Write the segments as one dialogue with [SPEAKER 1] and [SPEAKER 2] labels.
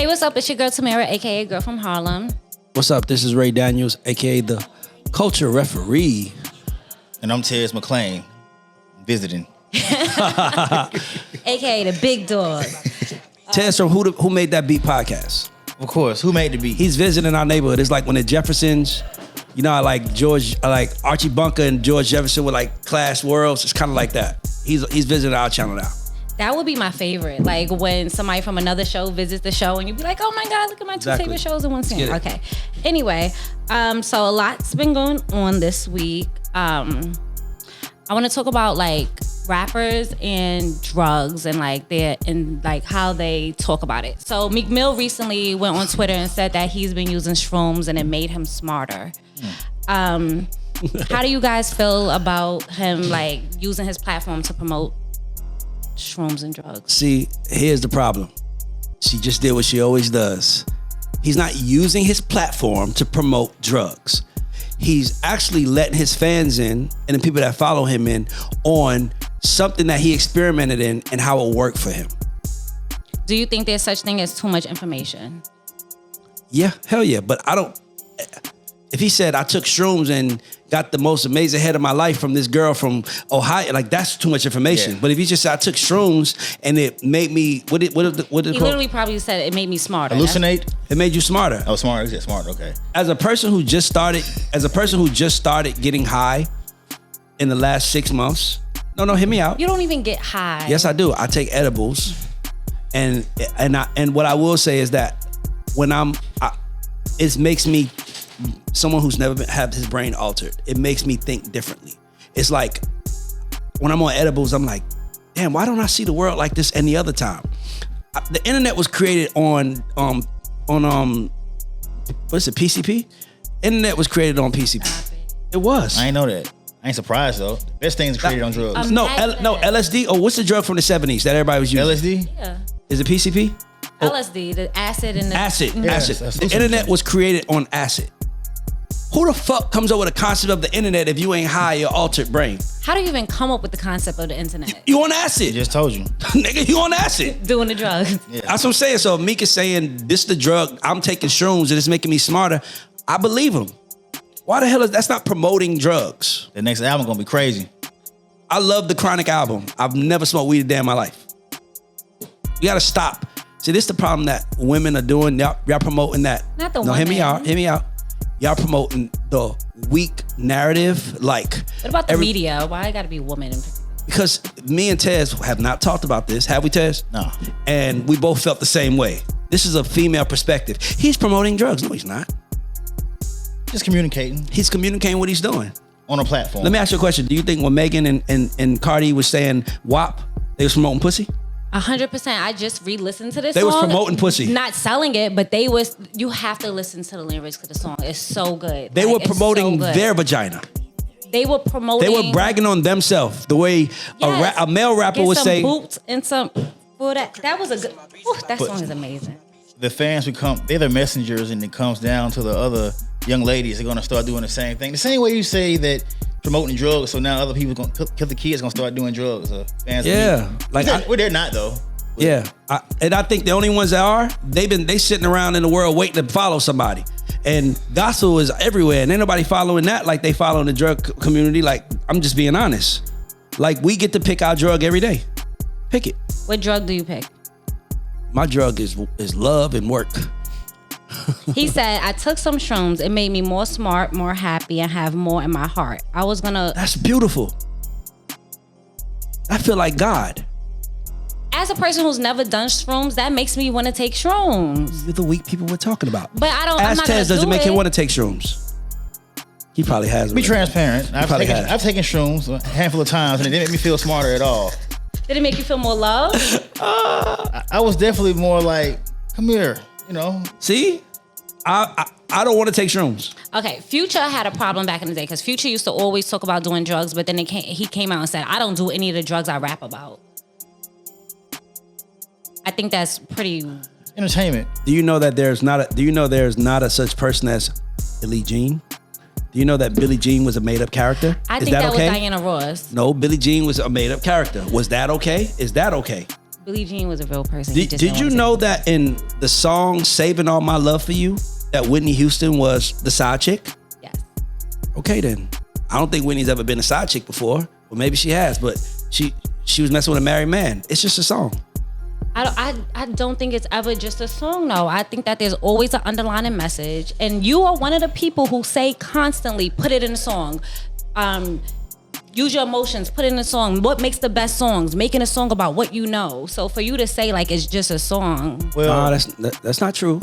[SPEAKER 1] Hey, what's up? It's your girl Tamira, aka Girl from Harlem.
[SPEAKER 2] What's up? This is Ray Daniels, aka the Culture Referee.
[SPEAKER 3] And I'm Tez McClain, visiting.
[SPEAKER 1] aka the Big Dog.
[SPEAKER 2] Tez from Who Made That Beat podcast.
[SPEAKER 3] Of course, Who Made the Beat?
[SPEAKER 2] He's visiting our neighborhood. It's like when the Jeffersons, you know, I like Archie Bunker and George Jefferson were like class worlds. It's kind of like that. He's visiting our channel now.
[SPEAKER 1] That would be my favorite. Like when somebody from another show visits the show and you'd be like, oh my God, look at my two favorite shows in one scene. Okay. Anyway, so a lot's been going on this week. I want to talk about like rappers and drugs and like how they talk about it. So Meek Mill recently went on Twitter and said that he's been using shrooms and it made him smarter. How do you guys feel about him like using his platform to promote shrooms and drugs?
[SPEAKER 2] See, here's the problem. She just did what she always does. He's not using his platform to promote drugs. He's actually letting his fans in and the people that follow him in on something that he experimented in and how it worked for him.
[SPEAKER 1] Do you think there's such thing as too much information?
[SPEAKER 2] Yeah, hell yeah. But I don't. If he said I took shrooms and got the most amazing head of my life from this girl from Ohio, like that's too much information. Yeah. But if he just said I took shrooms and it made me what did
[SPEAKER 1] he literally probably said it made me smarter.
[SPEAKER 3] Hallucinate?
[SPEAKER 2] It made you smarter.
[SPEAKER 3] Oh, smarter. He said smarter. Okay.
[SPEAKER 2] As a person who just started getting high in the last 6 months. No, hear me out.
[SPEAKER 1] You don't even get high.
[SPEAKER 2] Yes, I do. I take edibles, and what I will say is that when it makes me someone who's never had his brain altered. It makes me think differently. It's like when I'm on edibles, I'm like, damn, why don't I see the world like this any other time? The internet was created on what's it, PCP? Internet was created on PCP. It was.
[SPEAKER 3] I ain't know that. I ain't surprised though. The best things created on drugs.
[SPEAKER 2] No, LSD. Oh, what's the drug from the 70s that everybody was using?
[SPEAKER 3] LSD?
[SPEAKER 1] Yeah.
[SPEAKER 2] Is it PCP?
[SPEAKER 1] LSD, the acid and the...
[SPEAKER 2] Acid.
[SPEAKER 3] Yes,
[SPEAKER 2] the internet was created on acid. Who the fuck comes up with a concept of the internet if you ain't high your altered brain?
[SPEAKER 1] How do you even come up with the concept of the internet?
[SPEAKER 2] You on acid.
[SPEAKER 3] I just told you.
[SPEAKER 2] Nigga, you on acid.
[SPEAKER 1] Doing the drugs.
[SPEAKER 3] Yeah.
[SPEAKER 2] That's what I'm saying. So Meek is saying, this is the drug, I'm taking shrooms and it's making me smarter. I believe him. Why the hell that's not promoting drugs?
[SPEAKER 3] The next album gonna be crazy.
[SPEAKER 2] I love the Chronic album. I've never smoked weed a day in my life. You gotta stop. See, this is the problem that women are doing. Y'all promoting that.
[SPEAKER 1] Not the
[SPEAKER 2] No,
[SPEAKER 1] women.
[SPEAKER 2] Hear me out. Y'all promoting the weak narrative. Like,
[SPEAKER 1] what about the media? Why it gotta be women?
[SPEAKER 2] Because me and Tez have not talked about this. Have we, Tez?
[SPEAKER 3] No.
[SPEAKER 2] And we both felt the same way. This is a female perspective. He's promoting drugs. No, he's not.
[SPEAKER 3] Just communicating.
[SPEAKER 2] He's communicating what he's doing.
[SPEAKER 3] On a platform.
[SPEAKER 2] Let me ask you a question. Do you think when Megan and Cardi was saying WAP, they was promoting pussy?
[SPEAKER 1] 100%. I just re-listened to this
[SPEAKER 2] They
[SPEAKER 1] song.
[SPEAKER 2] was promoting pussy.
[SPEAKER 1] Not selling it, but you have to listen to the lyrics to the song. It's so good.
[SPEAKER 2] They were promoting their vagina.
[SPEAKER 1] They were promoting.
[SPEAKER 2] They were bragging on themselves the way a male rapper would say.
[SPEAKER 1] Boots and some. Well, that was a good. That song is amazing.
[SPEAKER 3] The fans they're the messengers, and it comes down to the other young ladies. They're gonna start doing the same thing. The same way you say that promoting drugs, so now other people gonna kill the kids gonna start doing drugs. Fans.
[SPEAKER 2] Yeah,
[SPEAKER 3] they're not though.
[SPEAKER 2] Yeah, I think the only ones that are they sitting around in the world waiting to follow somebody, and gospel is everywhere, and ain't nobody following that like they following the drug community. Like, I'm just being honest. Like, we get to pick our drug every day. Pick it.
[SPEAKER 1] What drug do you pick?
[SPEAKER 2] My drug is love and work.
[SPEAKER 1] He said, I took some shrooms. It made me more smart, more happy, and have more in my heart. That's beautiful. I feel like God. As a person who's never done shrooms, that makes me want to take shrooms.
[SPEAKER 2] You're the weak people we're talking about.
[SPEAKER 1] But I don't.
[SPEAKER 2] Ask Tez, does it make him want to take shrooms? He probably has.
[SPEAKER 3] Be transparent. I've taken shrooms a handful of times, and it didn't make me feel smarter at all.
[SPEAKER 1] Did it make you feel more love?
[SPEAKER 3] I was definitely more like, come here, you know.
[SPEAKER 2] See, I don't want to take shrooms.
[SPEAKER 1] Okay, Future had a problem back in the day because Future used to always talk about doing drugs, but then he came out and said, I don't do any of the drugs I rap about. I think that's pretty
[SPEAKER 3] entertainment.
[SPEAKER 2] Do you know that there's not a such person as Billie Jean? Do you know that Billie Jean was a made-up character?
[SPEAKER 1] I think that was Diana Ross.
[SPEAKER 2] No, Billie Jean was a made-up character. Was that okay? Is that okay?
[SPEAKER 1] Billie Jean was a real person.
[SPEAKER 2] Did you know that in the song "Saving All My Love for You," that Whitney Houston was the side chick?
[SPEAKER 1] Yes.
[SPEAKER 2] Okay, then. I don't think Whitney's ever been a side chick before. Well, maybe she has, but she was messing with a married man. It's just a song.
[SPEAKER 1] I don't think it's ever just a song, though. I think that there's always an underlying message. And you are one of the people who say constantly, put it in a song. Use your emotions, put it in a song. What makes the best songs? Making a song about what you know. So for you to say like it's just a song.
[SPEAKER 2] Well, that's not true.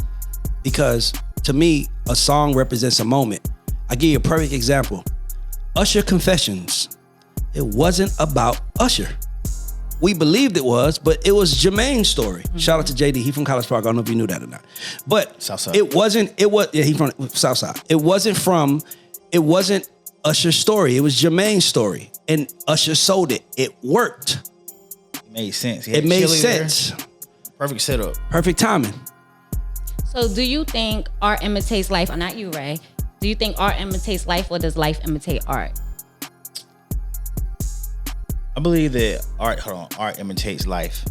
[SPEAKER 2] Because to me, a song represents a moment. I give you a perfect example. Usher Confessions. It wasn't about Usher. We believed it was, but it was Jermaine's story. Mm-hmm. Shout out to JD. He from College Park. I don't know if you knew that or not. But
[SPEAKER 3] Southside.
[SPEAKER 2] He from Southside. It wasn't Usher's story. It was Jermaine's story. And Usher sold it. It worked.
[SPEAKER 3] It made sense.
[SPEAKER 2] It made sense.
[SPEAKER 3] There. Perfect setup.
[SPEAKER 2] Perfect timing.
[SPEAKER 1] So do you think art imitates life? Or not you, Ray. Do you think art imitates life or does life imitate art?
[SPEAKER 3] I believe that art imitates life.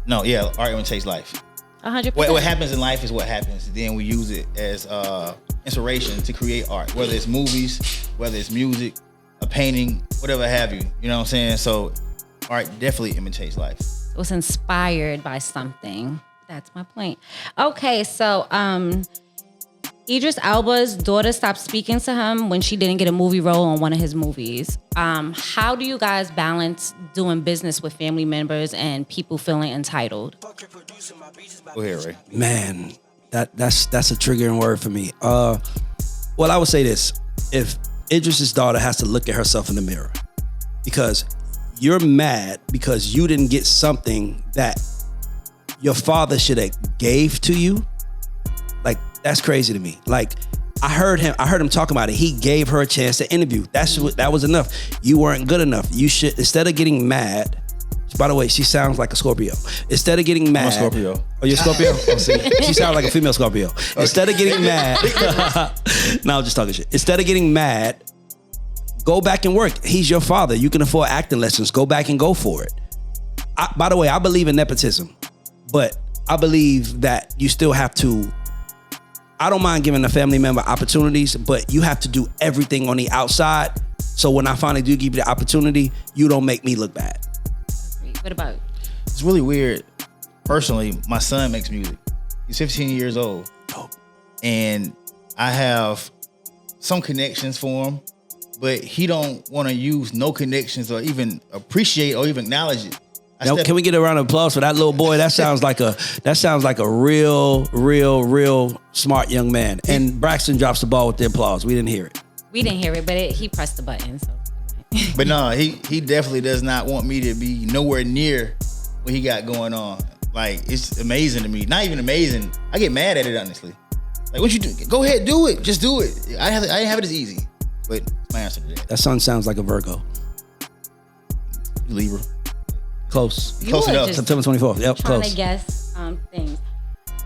[SPEAKER 3] No, yeah, art imitates life.
[SPEAKER 1] 100%.
[SPEAKER 3] What happens in life is what happens. Then we use it as inspiration to create art, whether it's movies, whether it's music, a painting, whatever have you. You know what I'm saying? So art definitely imitates life.
[SPEAKER 1] It was inspired by something. That's my point. Okay, so Idris Elba's daughter stopped speaking to him when she didn't get a movie role on one of his movies. How do you guys balance doing business with family members and people feeling entitled?
[SPEAKER 3] Go ahead, Ray.
[SPEAKER 2] Man, that's a triggering word for me. Well, I would say this. If Idris's daughter has to look at herself in the mirror because you're mad because you didn't get something that your father should have gave to you, like, that's crazy to me. Like, I heard him talking about it. He gave her a chance to interview. That was enough. You weren't good enough. You should, instead of getting mad. By the way, she sounds like a Scorpio. Instead of getting mad.
[SPEAKER 3] I'm a Scorpio.
[SPEAKER 2] Oh, you're a Scorpio? Oh, see, she sounds like a female Scorpio. Okay. Instead of getting mad. No, I'm just talking shit. Instead of getting mad, go back and work. He's your father. You can afford acting lessons. Go back and go for it. By the way, I believe in nepotism, but I believe that you still have to. I don't mind giving a family member opportunities, but you have to do everything on the outside. So when I finally do give you the opportunity, you don't make me look bad.
[SPEAKER 1] What about you?
[SPEAKER 3] It's really weird. Personally, my son makes music. He's 15 years old.
[SPEAKER 2] Oh. And
[SPEAKER 3] I have some connections for him, but he don't want to use no connections or even appreciate or even acknowledge it.
[SPEAKER 2] Can we get a round of applause for that little boy? That sounds like a real smart young man. And Braxton drops the ball with the applause. We didn't hear it.
[SPEAKER 1] We didn't hear it, but he pressed the button. So.
[SPEAKER 3] But no, he definitely does not want me to be nowhere near what he got going on. Like, it's amazing to me. Not even amazing. I get mad at it, honestly. Like, what you do? Go ahead, do it. Just do it. I didn't have it as easy. But that's my answer to that.
[SPEAKER 2] That son sounds like a Virgo.
[SPEAKER 3] Libra.
[SPEAKER 2] Close.
[SPEAKER 3] Close enough.
[SPEAKER 2] September 24th. Yep,
[SPEAKER 1] trying
[SPEAKER 2] close.
[SPEAKER 1] To guess things.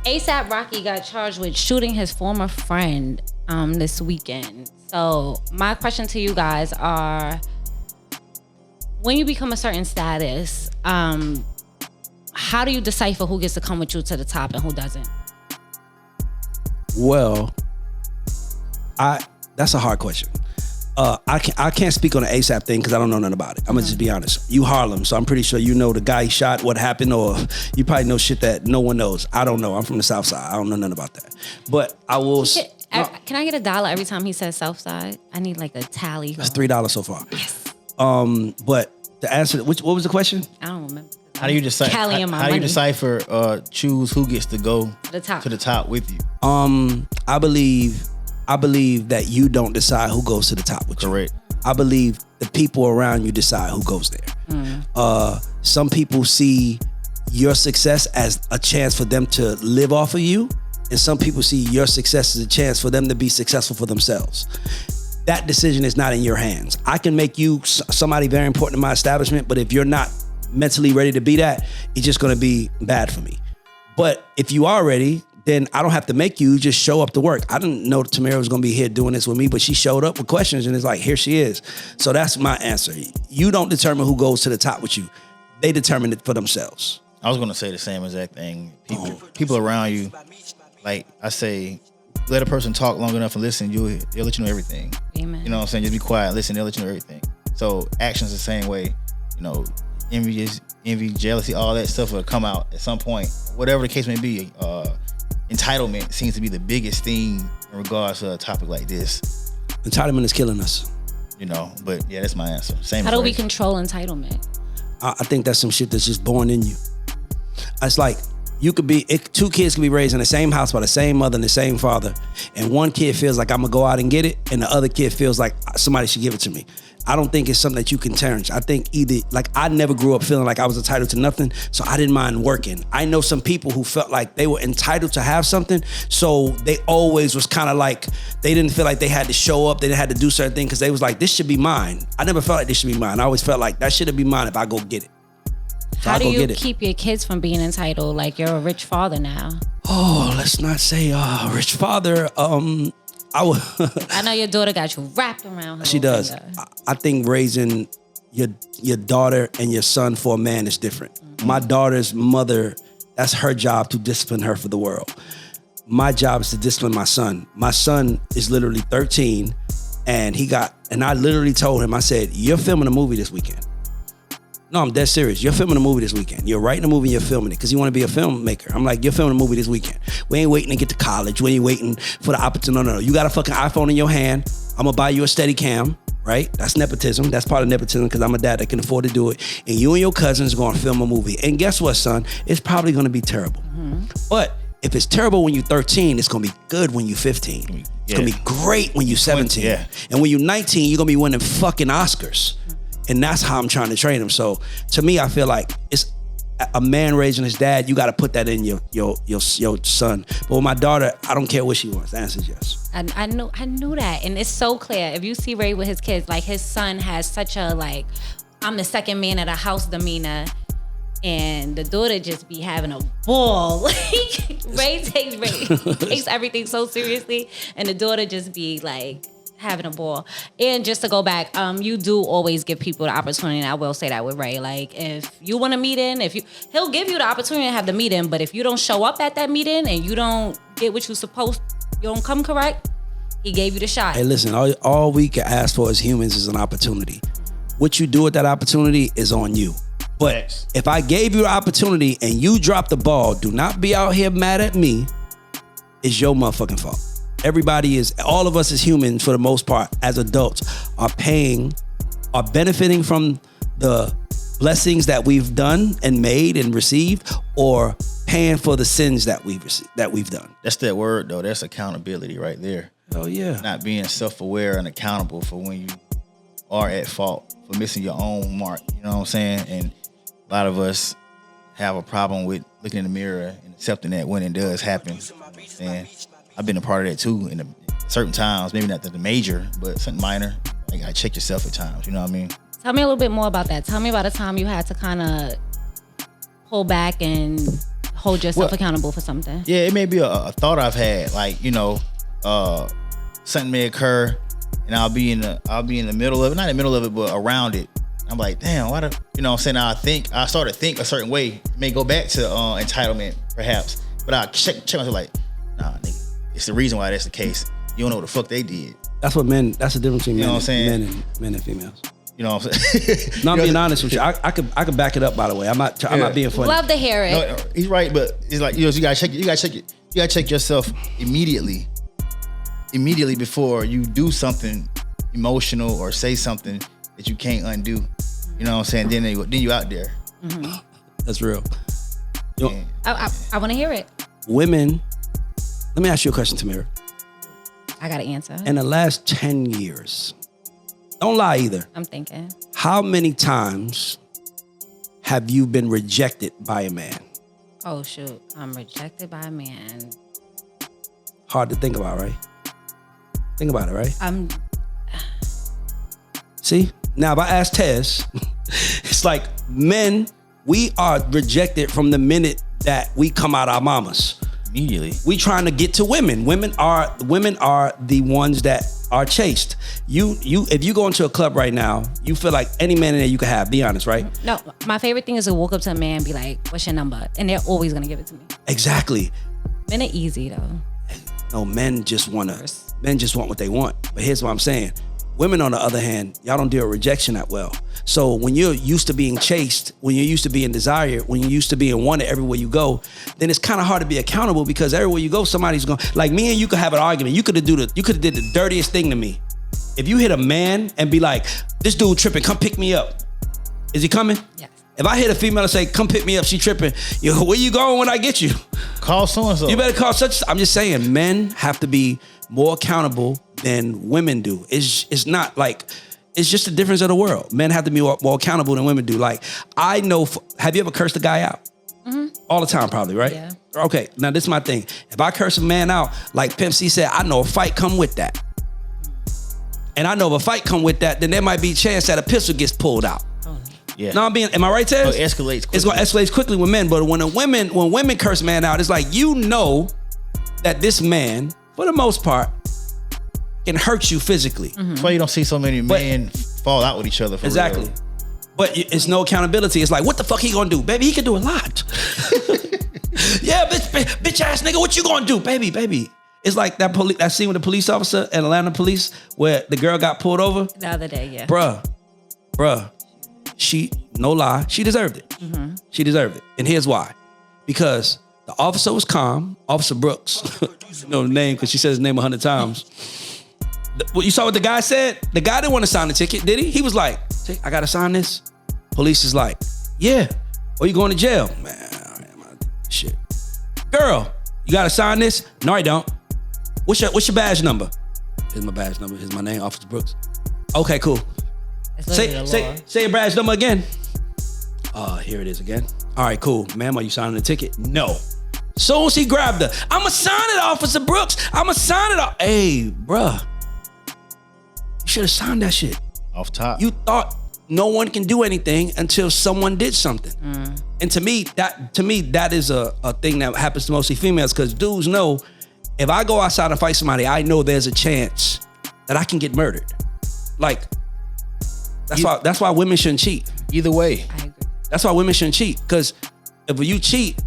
[SPEAKER 1] ASAP Rocky got charged with shooting his former friend this weekend. So my question to you guys are, when you become a certain status, how do you decipher who gets to come with you to the top and who doesn't?
[SPEAKER 2] Well, that's a hard question. I can't speak on the ASAP thing because I don't know nothing about it. I'm gonna just be honest. You Harlem, so I'm pretty sure you know the guy he shot, what happened, or you probably know shit that no one knows. I don't know. I'm from the South Side. I don't know nothing about that. But I will.
[SPEAKER 1] Can I get $1 every time he says South Side? I need like a tally.
[SPEAKER 2] That's $3 so far.
[SPEAKER 1] Yes.
[SPEAKER 2] But the answer, what was the question?
[SPEAKER 1] I don't remember.
[SPEAKER 3] How do you decide? How do you decipher? Choose who gets to go to the top with you?
[SPEAKER 2] I believe that you don't decide who goes to the top with you.
[SPEAKER 3] Correct.
[SPEAKER 2] I believe the people around you decide who goes there. Some people see your success as a chance for them to live off of you, and some people see your success as a chance for them to be successful for themselves. That decision is not in your hands. I can make you somebody very important in my establishment, but if you're not mentally ready to be that, it's just gonna be bad for me. But if you are ready, then I don't have to make you, just show up to work. I didn't know Tamira was gonna be here doing this with me, but she showed up with questions and it's like, here she is. So that's my answer. You don't determine who goes to the top with you. they determine it for themselves.
[SPEAKER 3] I was gonna say the same exact thing. People around you, like I say, let a person talk long enough and listen, they'll let you know everything.
[SPEAKER 1] Amen.
[SPEAKER 3] You know what I'm saying? Just be quiet, listen, they'll let you know everything. So actions the same way. You know, envy, jealousy, all that stuff will come out at some point. Whatever the case may be, entitlement seems to be the biggest thing in regards to a topic like this.
[SPEAKER 2] Entitlement is killing us.
[SPEAKER 3] You know, but yeah, that's my answer. Same.
[SPEAKER 1] How do we control entitlement?
[SPEAKER 2] I think that's some shit that's just born in you. It's like two kids can be raised in the same house by the same mother and the same father, and one kid feels like I'm gonna go out and get it, and the other kid feels like somebody should give it to me. I don't think it's something that you can change. I think I never grew up feeling like I was entitled to nothing, so I didn't mind working. I know some people who felt like they were entitled to have something, so they always was kind of like, they didn't feel like they had to show up, they didn't have to do certain things, because they was like, this should be mine. I never felt like this should be mine. I always felt like that should be mine if I go get it. So
[SPEAKER 1] how do you keep your kids from being entitled? Like, you're a rich father now.
[SPEAKER 2] Oh, let's not say rich father.
[SPEAKER 1] I know your daughter got you wrapped around her.
[SPEAKER 2] She does.
[SPEAKER 1] Finger.
[SPEAKER 2] I think raising your daughter and your son for a man is different. Mm-hmm. My daughter's mother, that's her job to discipline her for the world. My job is to discipline my son. My son is literally 13, and I literally told him, I said, you're filming a movie this weekend. No, I'm dead serious. You're filming a movie this weekend. You're writing a movie and you're filming it because you want to be a filmmaker. I'm like, you're filming a movie this weekend. We ain't waiting to get to college. We ain't waiting for the opportunity. No. You got a fucking iPhone in your hand. I'm going to buy you a Steadicam, right? That's nepotism. That's part of nepotism because I'm a dad that can afford to do it. And you and your cousins are going to film a movie. And guess what, son? It's probably going to be terrible. Mm-hmm. But if it's terrible when you're 13, it's going to be good when you're 15. It's going to be great when you're 17. Yeah. And when you're 19, you're going to be winning fucking Oscars. And that's how I'm trying to train him. So to me, I feel like it's a man raising his dad. You got to put that in your son. But with my daughter, I don't care what she wants. The answer is yes.
[SPEAKER 1] I knew that, and it's so clear. If you see Ray with his kids, like his son has such a like, I'm the second man of the house demeanor, and the daughter just be having a ball. Ray takes everything so seriously, and the daughter just be like having a ball. And just to go back, you do always give people the opportunity, and I will say that with Ray. Like, if you want a meeting, he'll give you the opportunity to have the meeting, but if you don't show up at that meeting and you don't get what you don't come correct, he gave you the shot.
[SPEAKER 2] Hey, listen, all we can ask for as humans is an opportunity. What you do with that opportunity is on you. But if I gave you the opportunity and you dropped the ball, do not be out here mad at me. It's your motherfucking fault. All of us as humans, for the most part, as adults, are benefiting from the blessings that we've done and made and received, or paying for the sins that we've done.
[SPEAKER 3] That's that word, though. That's accountability right there.
[SPEAKER 2] Oh, yeah.
[SPEAKER 3] Not being self-aware and accountable for when you are at fault for missing your own mark. You know what I'm saying? And a lot of us have a problem with looking in the mirror and accepting that when it does happen. And I've been a part of that too in certain times, maybe not the major, but something minor. You gotta check yourself at times, you know what I mean?
[SPEAKER 1] Tell me a little bit more about that. Tell me about a time you had to kind of pull back and hold yourself accountable for something. Yeah,
[SPEAKER 3] it may be a thought I've had, like, something may occur and I'll be in the middle of it, not in the middle of it, but around it. I'm like, damn, why you know what I'm saying? I start to think a certain way. It may go back to entitlement, perhaps, but I'll check myself like, nah, nigga. It's the reason why that's the case. You don't know what the fuck they did.
[SPEAKER 2] That's the difference between men and females. You know what I'm saying? No, I'm being honest with you. I could back it up, by the way. I'm not being funny.
[SPEAKER 1] Love to hear it.
[SPEAKER 3] No, he's right, but it's like, you gotta check yourself immediately before you do something emotional or say something that you can't undo. You know what I'm saying? Then you out there.
[SPEAKER 1] Mm-hmm.
[SPEAKER 2] That's real.
[SPEAKER 1] I want to hear it.
[SPEAKER 2] Women. Let me ask you a question, Tamira.
[SPEAKER 1] I got to answer.
[SPEAKER 2] In the last 10 years, don't lie either.
[SPEAKER 1] I'm thinking.
[SPEAKER 2] How many times have you been rejected by a man?
[SPEAKER 1] Oh, shoot. I'm rejected by a man.
[SPEAKER 2] Hard to think about, right? Think about it, right? See? Now, if I ask Tez, it's like men, we are rejected from the minute that we come out our mamas.
[SPEAKER 3] Immediately.
[SPEAKER 2] We trying to get to women. Women are the ones that are chaste. If you go into a club right now, you feel like any man in there you could have. Be honest, right?
[SPEAKER 1] No, my favorite thing is to walk up to a man and be like, "What's your number?" And they're always gonna give it to me.
[SPEAKER 2] Exactly.
[SPEAKER 1] Men are easy though.
[SPEAKER 2] No, men just want what they want. But here's what I'm saying. Women, on the other hand, y'all don't deal with rejection that well. So when you're used to being chased, when you're used to being desired, when you're used to being wanted everywhere you go, then it's kind of hard to be accountable because everywhere you go, somebody's going. Like me and you could have an argument. You could have did the dirtiest thing to me. If you hit a man and be like, "This dude tripping, come pick me up." Is he coming?
[SPEAKER 1] Yes.
[SPEAKER 2] If I hit a female and say, "Come pick me up," she tripping. Yo, where you going when I get you?
[SPEAKER 3] Call so and so.
[SPEAKER 2] You better call such. I'm just saying, men have to be more accountable than women do. It's not like, it's just the difference of the world. Men have to be more accountable than women do. Like, I know, have you ever cursed a guy out? Mm-hmm. All the time, probably, right?
[SPEAKER 1] Yeah.
[SPEAKER 2] Okay, now this is my thing. If I curse a man out, like Pimp C said, I know a fight come with that. And I know if a fight come with that, then there might be a chance that a pistol gets pulled out.
[SPEAKER 3] Yeah.
[SPEAKER 2] No, am I right, Tez?
[SPEAKER 3] It escalates quickly.
[SPEAKER 2] It's going to escalate quickly with men, but when women curse man out, it's like, you know that this man, for the most part, can hurt you physically.
[SPEAKER 3] Mm-hmm. That's why you don't see so many men fall out with each other.
[SPEAKER 2] Exactly.
[SPEAKER 3] Real.
[SPEAKER 2] But it's no accountability. It's like, what the fuck he gonna do? Baby, he can do a lot. Yeah, bitch ass nigga, what you gonna do? Baby. It's like that scene with the police officer at Atlanta Police where the girl got pulled over.
[SPEAKER 1] The other day, yeah.
[SPEAKER 2] Bruh. She, no lie, she deserved it. Mm-hmm. She deserved it. And here's why. Because the officer was calm, Officer Brooks. You know the name because she says his name 100 times. You saw what the guy said? The guy didn't want to sign the ticket, did he? He was like, "I gotta sign this." Police is like, "Yeah, or you going to jail." Man, shit. Girl, you gotta sign this? No, I don't. What's your badge number? Here's my badge number. Here's my name, Officer Brooks. Okay, cool. Say your badge number again. Here it is again. All right, cool. Ma'am, are you signing the ticket? No. Soon as he grabbed her, I'ma sign it, Officer Brooks. I'ma sign it. Hey, bruh. You should have signed that shit.
[SPEAKER 3] Off top.
[SPEAKER 2] You thought no one can do anything until someone did something. And to me, that is a thing that happens to mostly females because dudes know if I go outside and fight somebody, I know there's a chance that I can get murdered. Like, that's why women shouldn't cheat.
[SPEAKER 3] Either way.
[SPEAKER 1] I agree.
[SPEAKER 2] That's why women shouldn't cheat. Because if you cheat,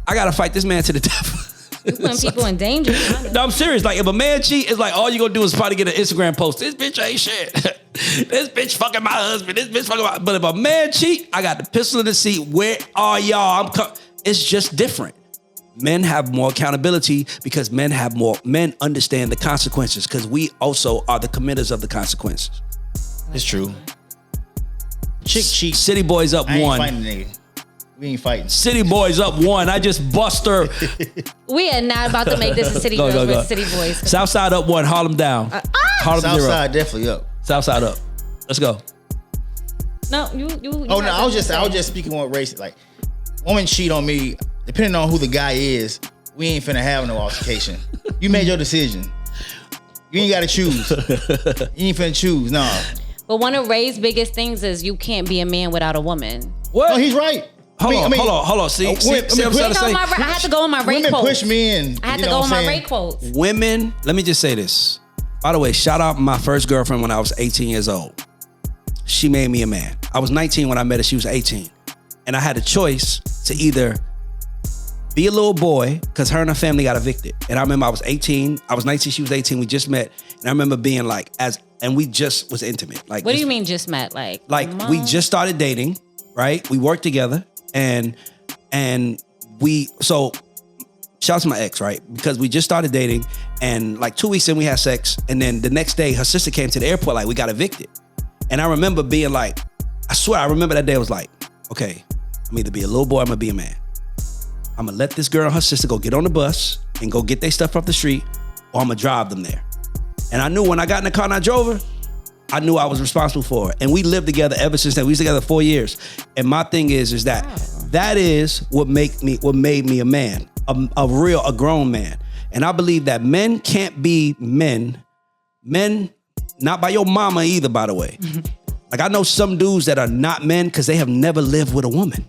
[SPEAKER 2] I gotta fight this man to the death.
[SPEAKER 1] You putting people in danger.
[SPEAKER 2] No, I'm serious. Like, if a man cheat, it's like all you gonna do is probably get an Instagram post. This bitch ain't shit. This bitch fucking my husband. This bitch fucking my... But if a man cheat, I got the pistol in the seat. Where are y'all? It's just different. Men have more accountability because men understand the consequences because we also are the committers of the consequences.
[SPEAKER 3] It's true. Chick cheat.
[SPEAKER 2] City Boys up 1.
[SPEAKER 3] I ain't fighting nigga. We ain't fighting.
[SPEAKER 2] City Boys up 1. I just bust her.
[SPEAKER 1] We are not about to make this a City Girls versus City Boys.
[SPEAKER 2] Southside up 1. Harlem down. Harlem 0.
[SPEAKER 3] Southside definitely up.
[SPEAKER 2] Southside up. Let's go.
[SPEAKER 1] No, you.
[SPEAKER 3] Oh no, I was just speaking on race. Like, woman cheat on me. Depending on who the guy is, we ain't finna have no altercation. You made your decision. You ain't gotta choose. You ain't finna choose. Nah.
[SPEAKER 1] But one of Ray's biggest things is you can't be a man without a woman.
[SPEAKER 2] What?
[SPEAKER 3] No, he's right.
[SPEAKER 2] Hold on. See what I'm trying to say?
[SPEAKER 1] I had to go on my Ray
[SPEAKER 3] women
[SPEAKER 1] quotes.
[SPEAKER 3] push men.
[SPEAKER 1] I had to go on my Ray quotes.
[SPEAKER 2] Women, let me just say this. By the way, shout out my first girlfriend when I was 18 years old. She made me a man. I was 19 when I met her. She was 18. And I had a choice to either be a little boy, because her and her family got evicted. And I remember I was 18. I was 19. She was 18. We just met. And I remember being like, and we just was intimate. Like,
[SPEAKER 1] what do you mean just met? Like
[SPEAKER 2] we just started dating, right? We worked together. And so shout out to my ex, right? Because we just started dating and like 2 weeks in we had sex. And then the next day her sister came to the airport like we got evicted. And I remember being like, I swear I remember that day I was like, okay, I'm either be a little boy, I'm gonna be a man. I'm gonna let this girl and her sister go get on the bus and go get their stuff off the street, or I'm gonna drive them there. And I knew when I got in the car and I drove her, I knew I was responsible for her. And we lived together ever since then. We was together 4 years. And my thing is that that is what made me a man, a grown man. And I believe that men can't be men, not by your mama either, by the way. Like, I know some dudes that are not men because they have never lived with a woman.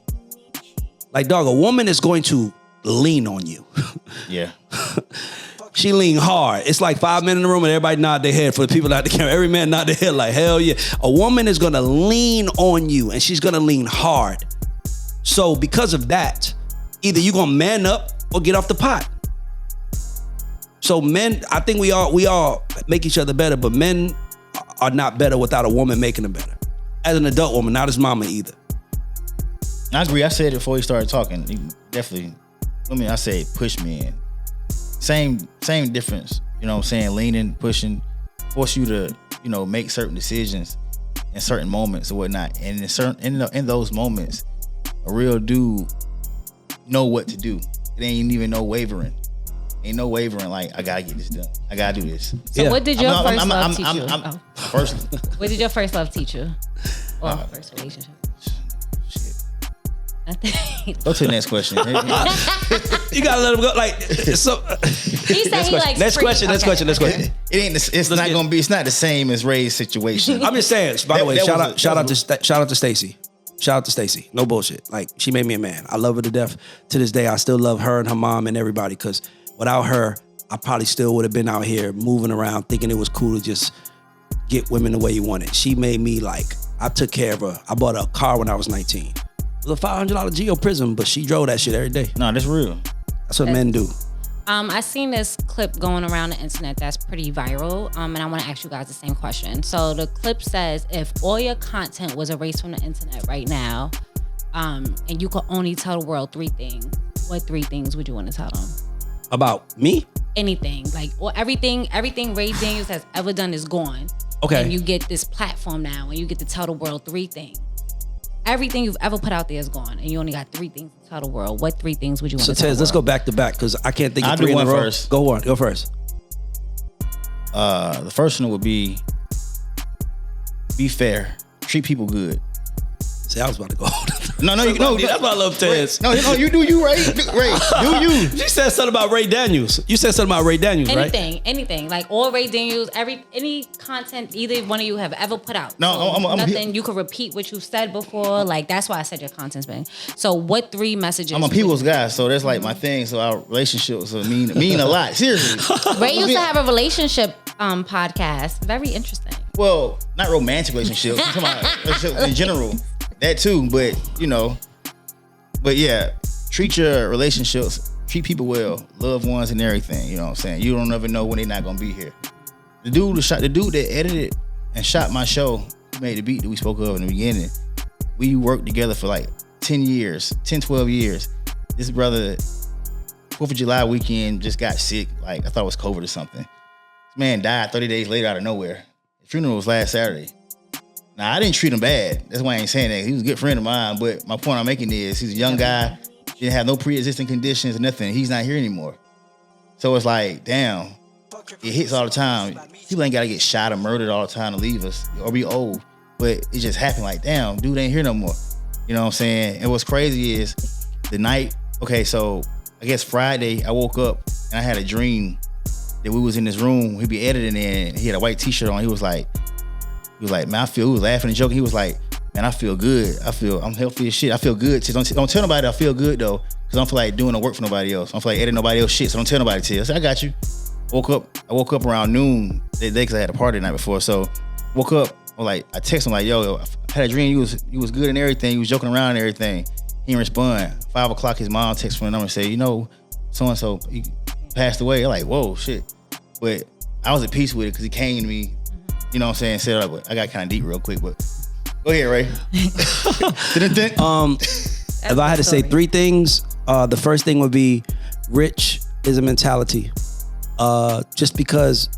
[SPEAKER 2] Like, dog, a woman is going to lean on you.
[SPEAKER 3] Yeah.
[SPEAKER 2] She leaned hard. It's like 5 men in the room and everybody nod their head for the people out the camera. Every man nod their head like, hell yeah. A woman is gonna lean on you and she's gonna lean hard. So because of that, either you gonna man up or get off the pot. So men, I think we all make each other better, but men are not better without a woman making them better. As an adult woman, not as mama either.
[SPEAKER 3] I agree. I said it before you started talking. You definitely, I said push me in. Same difference. You know what I'm saying? Leaning, pushing, force you to, make certain decisions in certain moments or whatnot. And in those moments, a real dude know what to do. It ain't even no wavering. Ain't no wavering like, I gotta get this done. I gotta do this.
[SPEAKER 1] So what did your first love teach you?
[SPEAKER 3] First.
[SPEAKER 1] What did your first love teach you? Or first relationship?
[SPEAKER 3] Go to the next question.
[SPEAKER 2] You gotta let him go. Like, so.
[SPEAKER 1] He said he likes
[SPEAKER 2] Next question.
[SPEAKER 3] It ain't. It's not gonna be. It's not the same as Ray's situation.
[SPEAKER 2] I'm just saying. By the way, shout out to Stacy. Shout out to Stacy. No bullshit. Like, she made me a man. I love her to death. To this day, I still love her and her mom and everybody. Because without her, I probably still would have been out here moving around, thinking it was cool to just get women the way you wanted. She made me I took care of her. I bought her a car when I was 19. It was a $500 Geo Prism, but she drove that shit every day.
[SPEAKER 3] No, that's real.
[SPEAKER 2] That's what men do.
[SPEAKER 1] I seen this clip going around the internet that's pretty viral, and I want to ask you guys the same question. So the clip says, if all your content was erased from the internet right now, and you could only tell the world 3 things, what 3 things would you want to tell them?
[SPEAKER 2] About me?
[SPEAKER 1] Anything, or everything Ray Daniels has ever done is gone.
[SPEAKER 2] Okay.
[SPEAKER 1] And you get this platform now, and you get to tell the world 3 things. Everything you've ever put out there is gone, and you only got 3 things to tell the world. What 3 things would you want to tell the world?
[SPEAKER 2] So Tez, let's go back to back because I can't think of 3 in a row.
[SPEAKER 3] First.
[SPEAKER 2] Go first.
[SPEAKER 3] The first one would be fair, treat people good.
[SPEAKER 2] See, I was about to go.
[SPEAKER 3] No,
[SPEAKER 2] that's why I love Tez.
[SPEAKER 3] No, you do you, Ray. Ray, do you?
[SPEAKER 2] She said something about Ray Daniels. You said something about Ray Daniels,
[SPEAKER 1] anything. Like all Ray Daniels, any content either one of you have ever put out.
[SPEAKER 3] No,
[SPEAKER 1] so
[SPEAKER 3] I'm
[SPEAKER 1] nothing. You could repeat what you said before. Like that's why I said your content's been. So what 3 messages?
[SPEAKER 3] I'm a people's guy, so that's like my thing. So our relationships mean a lot. Seriously.
[SPEAKER 1] Ray used to have a relationship podcast. Very interesting.
[SPEAKER 3] Well, not romantic relationships. I'm talking about relationships in general. That too, but but yeah, treat your relationships, treat people well, loved ones and everything. You know what I'm saying? You don't ever know when they're not gonna be here. The dude that edited and shot my show, who made the beat that we spoke of in the beginning, we worked together for like 12 years. This brother, 4th of July weekend, just got sick. Like I thought it was COVID or something. This man died 30 days later out of nowhere. The funeral was last Saturday. Now, I didn't treat him bad. That's why I ain't saying that. He was a good friend of mine, but my point I'm making is he's a young guy, didn't have no pre-existing conditions, nothing. He's not here anymore. So it's like, damn, it hits all the time. People ain't got to get shot or murdered all the time to leave us or be old, but it just happened like, damn, dude ain't here no more. You know what I'm saying? And what's crazy is the night, okay, so I guess Friday I woke up and I had a dream that we was in this room, he'd be editing and he had a white t-shirt on. He was like, man, he was laughing and joking. He was like, man, I feel good. I'm healthy as shit. I feel good. Don't tell nobody I feel good though, because I don't feel like doing no work for nobody else. I don't feel like editing nobody else shit, so don't tell nobody to. I said, I got you. I woke up around noon that day because I had a party the night before. So woke up, I texted him like, yo, I had a dream. You was good and everything. You was joking around and everything. He didn't respond. 5 o'clock, his mom texted from the number and said, so-and-so, he passed away. I'm like, whoa, shit. But I was at peace with it because he came to me. You know what I'm saying? Said, I got kind of deep real quick, but go ahead, Ray.
[SPEAKER 2] If I had to say 3 things, the first thing would be rich is a mentality. Just because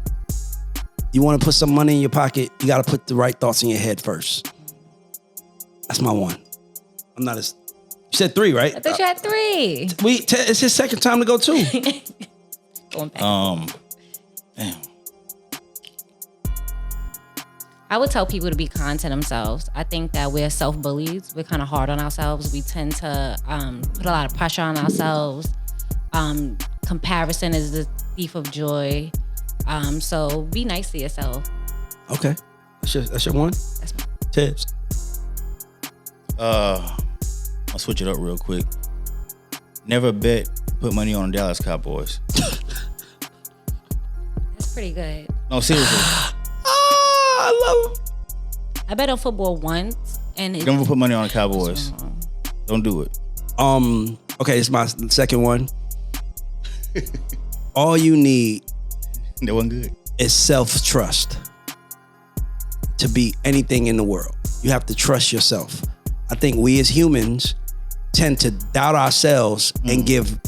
[SPEAKER 2] you want to put some money in your pocket, you got to put the right thoughts in your head first. That's my 1. I'm not as... You said 3, right?
[SPEAKER 1] I thought you had 3.
[SPEAKER 2] It's his second time to go 2.
[SPEAKER 1] Going back.
[SPEAKER 3] Damn.
[SPEAKER 1] I would tell people to be kind to themselves. I think that we're self-bullies. We're kind of hard on ourselves. We tend to put a lot of pressure on ourselves. Comparison is the thief of joy. So be nice to yourself.
[SPEAKER 2] Okay. That's your 1?
[SPEAKER 1] That's my
[SPEAKER 2] Tips.
[SPEAKER 3] I'll switch it up real quick. Never put money on the Dallas Cowboys.
[SPEAKER 1] pretty good.
[SPEAKER 3] No, seriously.
[SPEAKER 2] I love him.
[SPEAKER 1] I bet on football once, and
[SPEAKER 3] Don't ever put money on the Cowboys. Don't do it.
[SPEAKER 2] Okay, it's my second one. All you need
[SPEAKER 3] That wasn't good.
[SPEAKER 2] is self-trust to be anything in the world. You have to trust yourself. I think we as humans tend to doubt ourselves and give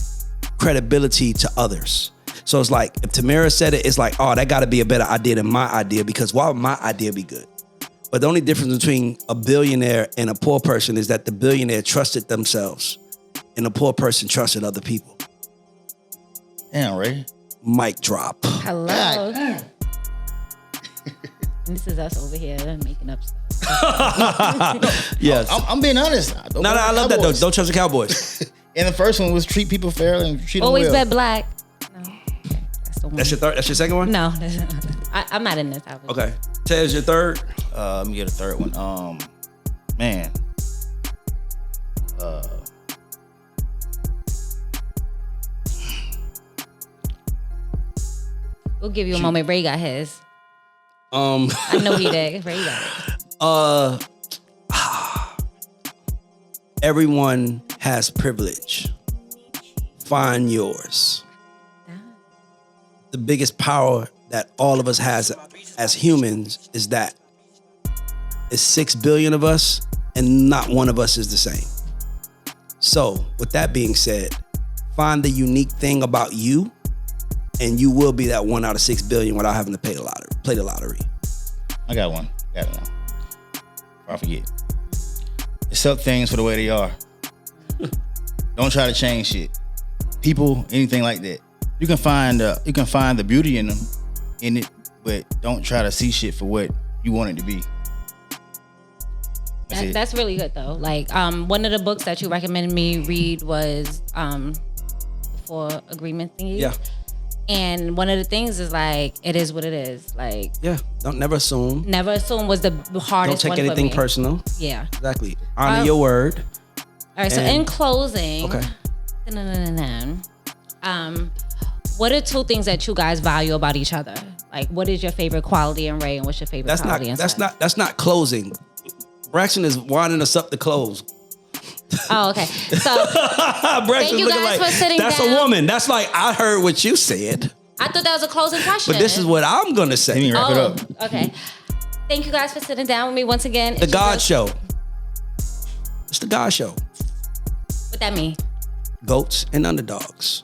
[SPEAKER 2] credibility to others. So it's like, if Tamira said it, it's like, oh, that got to be a better idea than my idea, because why would my idea be good? But the only difference between a billionaire and a poor person is that the billionaire trusted themselves and the poor person trusted other people.
[SPEAKER 3] Damn, Ray.
[SPEAKER 2] Mic drop.
[SPEAKER 1] Hello. And this is us over here making up stuff.
[SPEAKER 2] Yes.
[SPEAKER 3] I'm being honest.
[SPEAKER 2] No, I love that though. Don't trust the Cowboys.
[SPEAKER 3] And the first one was treat people fairly and treat them
[SPEAKER 1] Always
[SPEAKER 3] well.
[SPEAKER 1] bet black. No. Okay, that's the one.
[SPEAKER 2] That's your third. That's your second one.
[SPEAKER 1] No, I'm not in this.
[SPEAKER 2] Okay. Tez, your third.
[SPEAKER 3] Let me get a third one. Man.
[SPEAKER 1] We'll give you a moment. Ray got his. I know he did. Ray got it.
[SPEAKER 2] Everyone has privilege. Find yours. The biggest power that all of us has as humans is that it's 6 billion of us and not one of us is the same. So with that being said, find the unique thing about you and you will be that 1 out of 6 billion without having to play the lottery.
[SPEAKER 3] I got one. Got it now. Before I forget. Accept things for the way they are. Don't try to change shit. People, anything like that. You can find the beauty in them, in it, but don't try to see shit for what you want it to be.
[SPEAKER 1] That's really good though. Like one of the books that you recommended me read was For Agreement Thingy.
[SPEAKER 2] Yeah.
[SPEAKER 1] And one of the things is like, it is what it is. Like,
[SPEAKER 2] yeah, don't never assume.
[SPEAKER 1] Never assume was the hardest one.
[SPEAKER 2] Don't take anything personal.
[SPEAKER 1] Yeah.
[SPEAKER 2] Exactly. Honor your word.
[SPEAKER 1] All right. So in closing,
[SPEAKER 2] okay.
[SPEAKER 1] What are 2 things that you guys value about each other? Like, what is your favorite quality in Ray, and what's your favorite quality in Seth?
[SPEAKER 2] That's not closing. Braxton is winding us up to close.
[SPEAKER 1] Oh, okay. So thank you guys for sitting down.
[SPEAKER 2] That's a woman. That's like, I heard what you said.
[SPEAKER 1] I thought that was a closing question.
[SPEAKER 2] But this is what I'm going to say.
[SPEAKER 3] Let me wrap it up.
[SPEAKER 1] Okay. Thank you guys for sitting down with me once again.
[SPEAKER 2] The GAUD Show. It's the GAUD Show.
[SPEAKER 1] What that mean?
[SPEAKER 2] Goats and underdogs.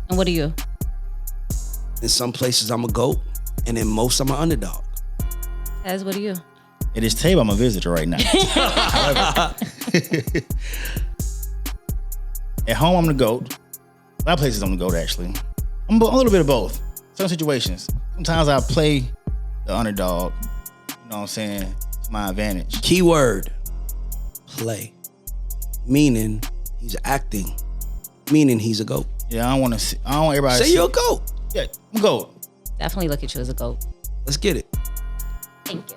[SPEAKER 1] And what are you?
[SPEAKER 2] In some places, I'm a goat. And in most, I'm an underdog.
[SPEAKER 1] Tez, what are you?
[SPEAKER 3] At this table, I'm a visitor right now. At home, I'm the GOAT. A lot of places, I'm the GOAT, actually. I'm a little bit of both. Some situations. Sometimes I play the underdog, you know what I'm saying, to my advantage.
[SPEAKER 2] Keyword, play. Meaning, he's acting. Meaning, he's a GOAT.
[SPEAKER 3] Yeah, I don't want everybody to
[SPEAKER 2] say you're a GOAT.
[SPEAKER 3] Yeah, I'm a GOAT.
[SPEAKER 1] Definitely look at you as a GOAT.
[SPEAKER 2] Let's get it.
[SPEAKER 1] Thank you.